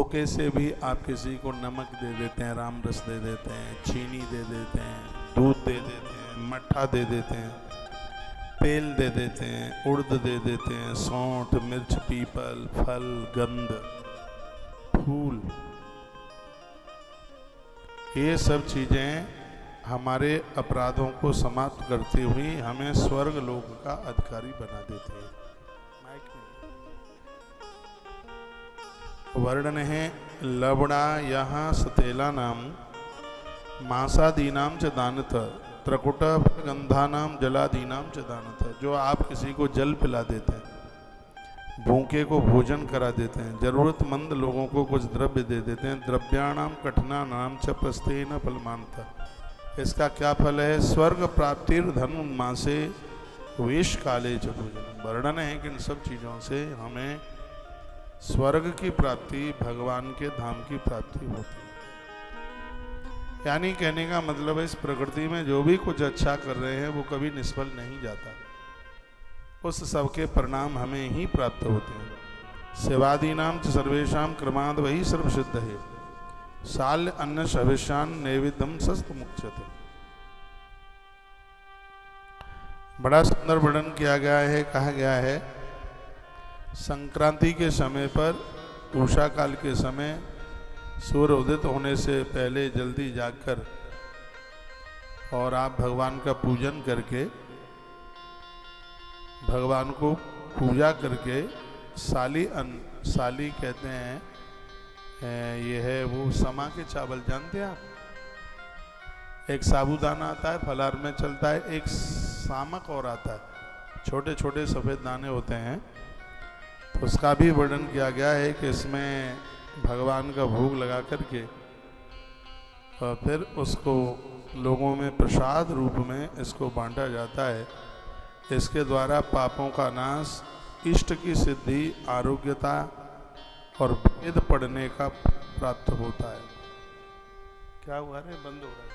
धोखे से भी आप किसी को नमक दे देते हैं, राम रस दे देते हैं, चीनी दे देते हैं, दूध दे देते हैं, मट्ठा दे देते हैं, तेल दे देते हैं, उड़द दे देते हैं, सौंठ, मिर्च, पीपल, फल, गंध, फूल, ये सब चीजें हमारे अपराधों को समाप्त करती हुई हमें स्वर्ग लोक का अधिकारी बना देती है। वर्णन है लवणा यहाँ सतेला नाम मांसादीनाम च दानत त्रकुट गंधानाम जलादीनाम च दानत। जो आप किसी को जल पिला देते हैं, भूखे को भोजन करा देते हैं, जरूरतमंद लोगों को कुछ द्रव्य दे देते हैं, द्रव्याणाम कठिना नाम च प्रस्तेन फलमानता। इसका क्या फल है? स्वर्ग प्राप्तिर धन उन्मासे वेश काले च भोजन। वर्णन है कि इन सब चीज़ों से हमें स्वर्ग की प्राप्ति, भगवान के धाम की प्राप्ति होती है। यानी कहने का मतलब है इस प्रकृति में जो भी कुछ अच्छा कर रहे हैं वो कभी निष्फल नहीं जाता, उस सबके परिणाम हमें ही प्राप्त होते हैं। सेवादीनाम च सर्वेशाम क्रमाद वही सर्वसिद्ध है साल्य अन्न शविष्यान नैवेद्यम सस्त मुख्यते। बड़ा सुंदर वर्णन किया गया है। कहा गया है संक्रांति के समय पर, उषा काल के समय, सूर्य उदित होने से पहले जल्दी जागकर और आप भगवान का पूजन करके, भगवान को पूजा करके साली अन्न, साली कहते हैं ये है वो समा के चावल, जानते हैं आप? एक साबूदाना आता है फलाहार में चलता है, एक सामक और आता है, छोटे छोटे सफ़ेद दाने होते हैं। तो उसका भी वर्णन किया गया है कि इसमें भगवान का भोग लगा करके और फिर उसको लोगों में प्रसाद रूप में इसको बांटा जाता है। इसके द्वारा पापों का नाश, इष्ट की सिद्धि, आरोग्यता और वेद पढ़ने का प्राप्त होता है। क्या हुआ रे? बंद हो रहा है।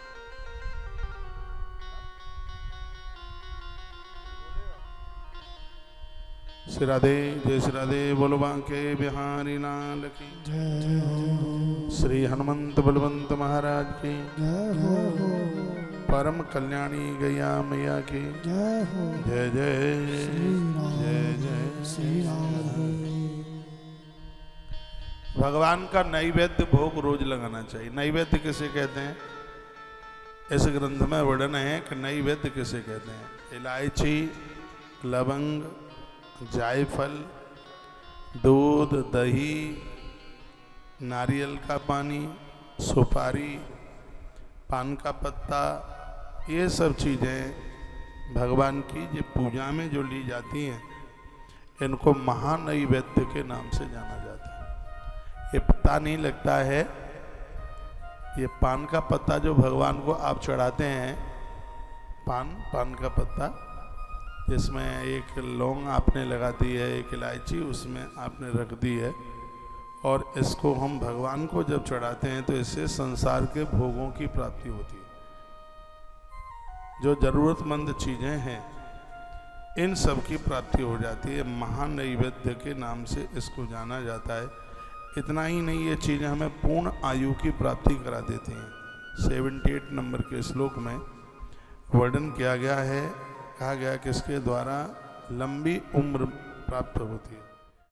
श्री राधे, जय श्री राधे, बोलो बांके बिहारी लाल की जय। श्री हनुमंत बलवंत महाराज की जय। परम कल्याणी गैया मैया की जय। जय जय जय जय श्री राधे। भगवान का नैवेद्य भोग रोज लगाना चाहिए। नैवेद्य किसे कहते हैं? इस ग्रंथ में वर्णन है कि नैवेद्य किसे कहते हैं। इलायची, लवंग, जायफल, दूध, दही, नारियल का पानी, सुपारी, पान का पत्ता, ये सब चीज़ें भगवान की जो पूजा में जो ली जाती हैं, इनको महानैवेद्य के नाम से जाना जाता है। ये पता नहीं लगता है, ये पान का पत्ता जो भगवान को आप चढ़ाते हैं, पान का पत्ता, जिसमें एक लौंग आपने लगा दी है, एक इलायची उसमें आपने रख दी है, और इसको हम भगवान को जब चढ़ाते हैं तो इससे संसार के भोगों की प्राप्ति होती है। जो जरूरतमंद चीज़ें हैं इन सब की प्राप्ति हो जाती है। महानैवेद्य के नाम से इसको जाना जाता है। इतना ही नहीं, ये चीज़ें हमें पूर्ण आयु की प्राप्ति करा देती हैं। 78 नंबर के श्लोक में वर्णन किया गया है, कहा गया कि इसके द्वारा लंबी उम्र प्राप्त होती है।